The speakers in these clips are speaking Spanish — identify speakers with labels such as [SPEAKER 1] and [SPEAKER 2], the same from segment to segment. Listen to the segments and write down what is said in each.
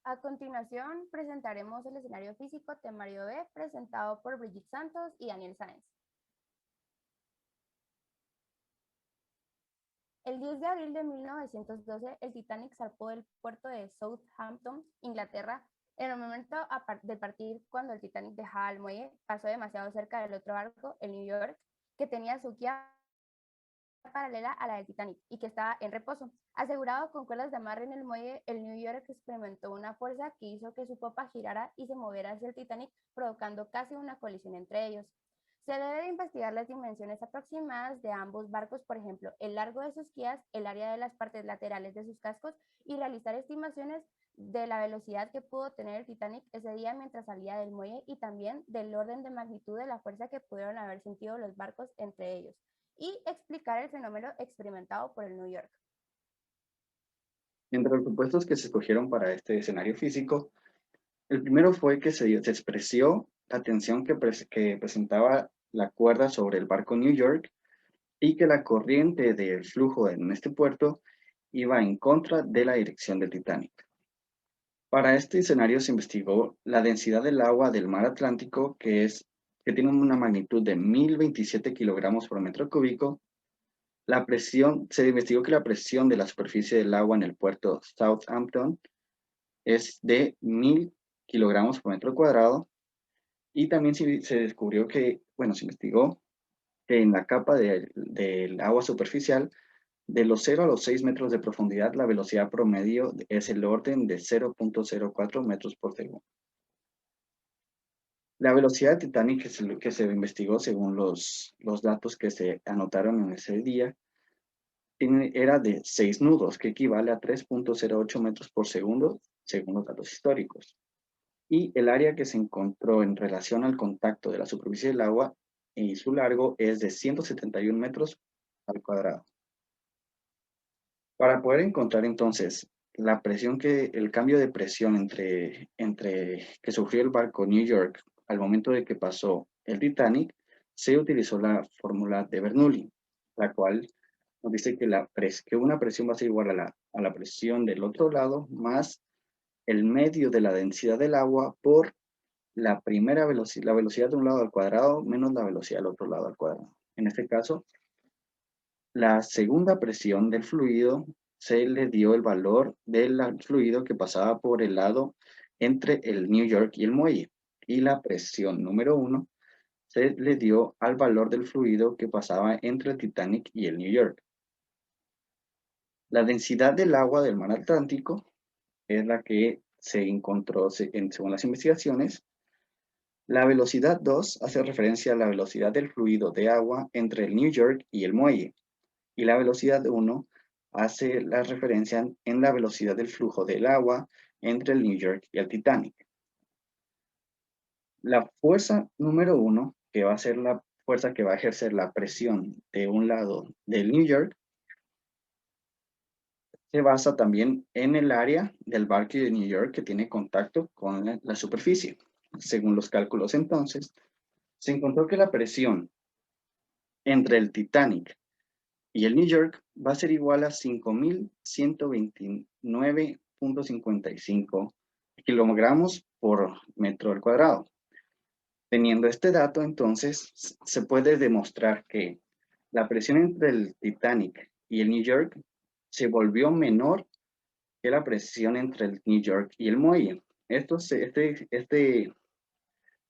[SPEAKER 1] A continuación, presentaremos el escenario físico temario B, presentado por Brigitte Santos y Daniel Sáenz. El 10 de abril de 1912, el Titanic zarpó del puerto de Southampton, Inglaterra. En el momento de partir, cuando el Titanic dejaba el muelle, pasó demasiado cerca del otro barco, el New York, que tenía su quilla paralela a la del Titanic y que estaba en reposo. Asegurado con cuerdas de amarre en el muelle, el New York experimentó una fuerza que hizo que su popa girara y se moviera hacia el Titanic, provocando casi una colisión entre ellos. Se debe de investigar las dimensiones aproximadas de ambos barcos, por ejemplo, el largo de sus quillas, el área de las partes laterales de sus cascos y realizar estimaciones de la velocidad que pudo tener el Titanic ese día mientras salía del muelle y también del orden de magnitud de la fuerza que pudieron haber sentido los barcos entre ellos y explicar el fenómeno experimentado por el New York.
[SPEAKER 2] Entre los supuestos que se escogieron para este escenario físico, el primero fue que se expresó la tensión que presentaba la cuerda sobre el barco New York y que la corriente del flujo en este puerto iba en contra de la dirección del Titanic. Para este escenario se investigó la densidad del agua del mar Atlántico, que tiene una magnitud de 1027 kilogramos por metro cúbico. Se investigó que la presión de la superficie del agua en el puerto Southampton es de 1000 kilogramos por metro cuadrado. Y también se descubrió que, se investigó que en la capa del agua superficial, de los 0 a los 6 metros de profundidad, la velocidad promedio es el orden de 0.04 metros por segundo. La velocidad de Titanic que se investigó según los datos que se anotaron en ese día era de 6 nudos, que equivale a 3.08 metros por segundo, según los datos históricos. Y el área que se encontró en relación al contacto de la superficie del agua y su largo es de 171 metros al cuadrado. Para poder encontrar entonces el cambio de presión entre que sufrió el barco New York al momento de que pasó el Titanic, se utilizó la fórmula de Bernoulli, la cual nos dice que una presión va a ser igual a la presión del otro lado más el medio de la densidad del agua por la velocidad de un lado al cuadrado menos la velocidad del otro lado al cuadrado. En este caso, la segunda presión del fluido se le dio el valor del fluido que pasaba por el lado entre el New York y el muelle. Y la presión número 1 se le dio al valor del fluido que pasaba entre el Titanic y el New York. La densidad del agua del mar Atlántico es la que se encontró según las investigaciones. La velocidad 2 hace referencia a la velocidad del fluido de agua entre el New York y el muelle. Y la velocidad 1 hace la referencia en la velocidad del flujo del agua entre el New York y el Titanic. La fuerza número 1, que va a ser la fuerza que va a ejercer la presión de un lado del New York, se basa también en el área del barco de New York que tiene contacto con la superficie. Según los cálculos entonces, se encontró que la presión entre el Titanic y el New York va a ser igual a 5.129.55 kilogramos por metro al cuadrado. Teniendo este dato, entonces, se puede demostrar que la presión entre el Titanic y el New York se volvió menor que la presión entre el New York y el muelle. Este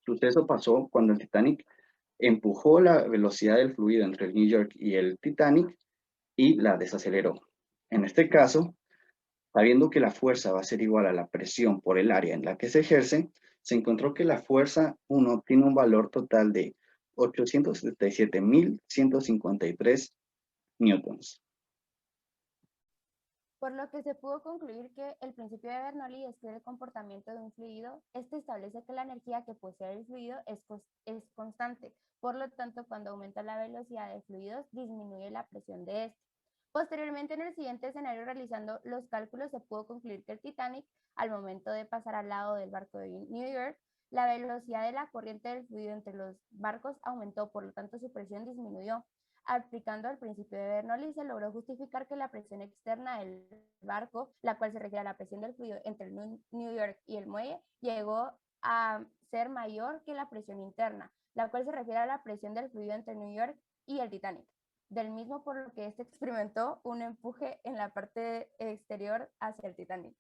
[SPEAKER 2] suceso pasó cuando el Titanic empujó la velocidad del fluido entre el New York y el Titanic y la desaceleró. En este caso, sabiendo que la fuerza va a ser igual a la presión por el área en la que se ejerce, se encontró que la fuerza 1 tiene un valor total de 877.153 newtons.
[SPEAKER 1] Por lo que se pudo concluir que el principio de Bernoulli describe el comportamiento de un fluido. Este establece que la energía que posee el fluido es constante. Por lo tanto, cuando aumenta la velocidad de fluidos, disminuye la presión de este. Posteriormente, en el siguiente escenario, realizando los cálculos, se pudo concluir que el Titanic, al momento de pasar al lado del barco de New York, la velocidad de la corriente del fluido entre los barcos aumentó, por lo tanto su presión disminuyó. Aplicando el principio de Bernoulli, se logró justificar que la presión externa del barco, la cual se refiere a la presión del fluido entre el New York y el muelle, llegó a ser mayor que la presión interna, la cual se refiere a la presión del fluido entre New York y el Titanic. Del mismo por lo que este experimentó un empuje en la parte exterior hacia el Titanic.